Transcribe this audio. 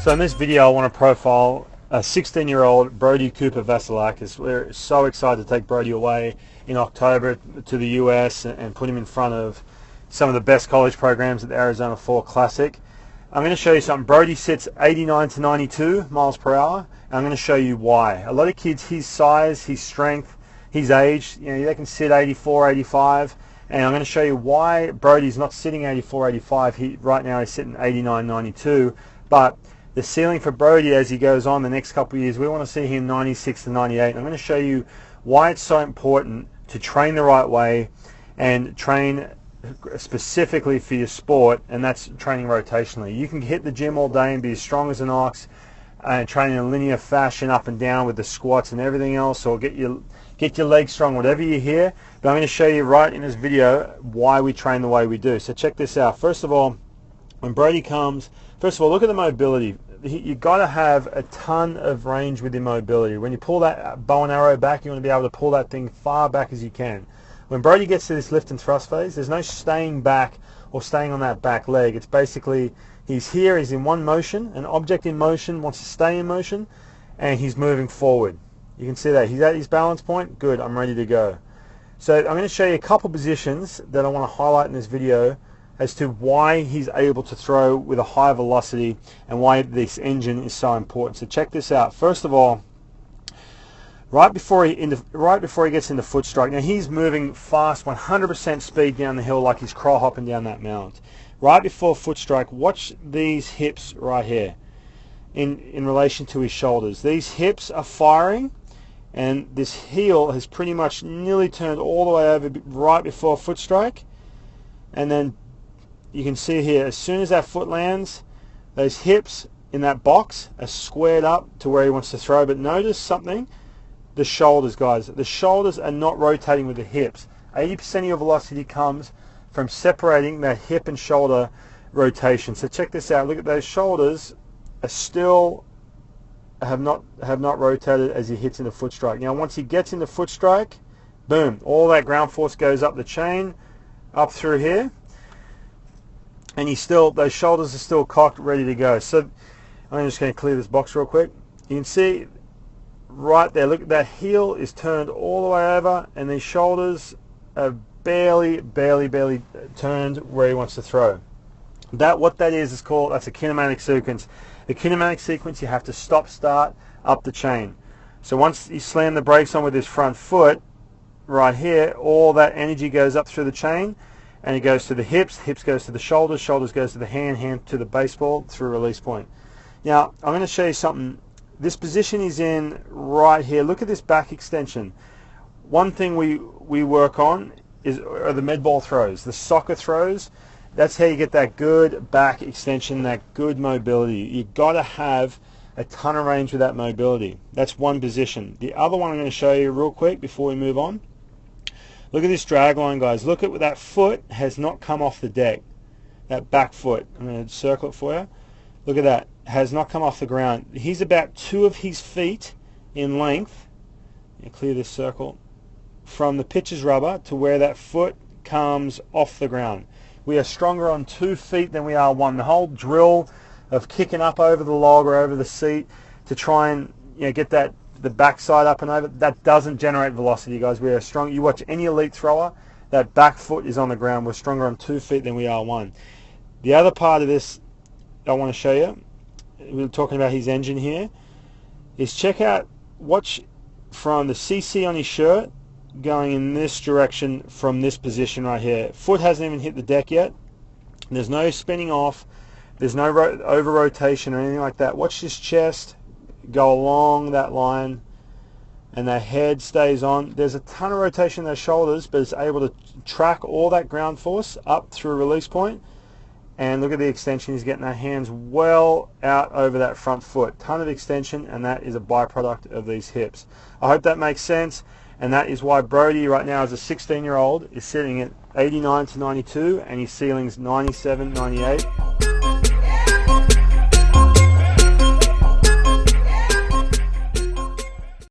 So in this video I want to profile a 16-year-old Brodie Cooper Vasilakis. We're so excited to take Brodie away in October to the US and put him in front of some of the best college programs at the Arizona Fall Classic. I'm going to show you something. Brodie sits 89 to 92 miles per hour. And I'm going to show you why. A lot of kids his size, his strength, his age, they can sit 84, 85. And I'm going to show you why Brodie's not sitting 84, 85. Right now he's sitting 89, 92. But the ceiling for Brodie as he goes on the next couple of years, we want to see him 96 to 98. I'm going to show you why it's so important to train the right way and train specifically for your sport, and that's training rotationally. You can hit the gym all day and be as strong as an ox and train in a linear fashion up and down with the squats and everything else, or get your legs strong, whatever you hear. But I'm going to show you right in this video why we train the way we do. So check this out. First of all, when Brodie comes, first of all, look at the mobility. You've got to have a ton of range with your mobility. When you pull that bow and arrow back, you want to be able to pull that thing far back as you can. When Brodie gets to this lift and thrust phase, there's no staying back or staying on that back leg. It's basically, he's here, he's in one motion, an object in motion wants to stay in motion, and he's moving forward. You can see that. He's at his balance point. Good, I'm ready to go. So I'm going to show you a couple positions that I want to highlight in this video as to why he's able to throw with a high velocity and why this engine is so important. So check this out. First of all, right before he gets into foot strike, now he's moving fast, 100% speed down the hill like he's crawl hopping down that mount. Right before foot strike, watch these hips right here in relation to his shoulders. These hips are firing, and this heel has pretty much nearly turned all the way over right before foot strike. And then you can see here, as soon as that foot lands, those hips in that box are squared up to where he wants to throw. But notice something, the shoulders, guys. The shoulders are not rotating with the hips. 80% of your velocity comes from separating that hip and shoulder rotation. So check this out. Look at those shoulders are still have not rotated as he hits into foot strike. Now once he gets into foot strike, boom, all that ground force goes up the chain, up through here, and those shoulders are still cocked, ready to go. So I'm just going to clear this box real quick. You can see right there, look at that heel is turned all the way over, and these shoulders are barely turned where he wants to throw. What that is called, that's a kinematic sequence. The kinematic sequence, you have to stop, start, up the chain. So once you slam the brakes on with his front foot, right here, all that energy goes up through the chain, and it goes to the hips goes to the shoulders goes to the hand to the baseball through release point. Now, I'm going to show you something. This position he's in right here, look at this back extension. One thing we work on are the med ball throws, the soccer throws. That's how you get that good back extension, that good mobility. You've got to have a ton of range with that mobility. That's one position. The other one I'm going to show you real quick before we move on. Look at this drag line, guys. Look at that foot has not come off the deck. That back foot. I'm going to circle it for you. Look at that. Has not come off the ground. He's about 2 of his feet in length. Clear this circle. From the pitcher's rubber to where that foot comes off the ground. We are stronger on 2 feet than we are 1. The whole drill of kicking up over the log or over the seat to try and get the backside up and over, that doesn't generate velocity, guys. We are strong. You watch any elite thrower, that back foot is on the ground. We're stronger on 2 feet than we are 1. The other part of this I want to show you, we're talking about his engine here, is watch from the CC on his shirt going in this direction from this position right here. Foot hasn't even hit the deck yet. There's no spinning off. There's no over rotation or anything like that. Watch his chest go along that line, and the head stays on. There's a ton of rotation in those shoulders, but it's able to track all that ground force up through a release point. And look at the extension. He's getting that hands well out over that front foot. Ton of extension, and that is a byproduct of these hips. I hope that makes sense, and that is why Brodie right now as a 16-year-old is sitting at 89 to 92, and his ceiling's 97, 98.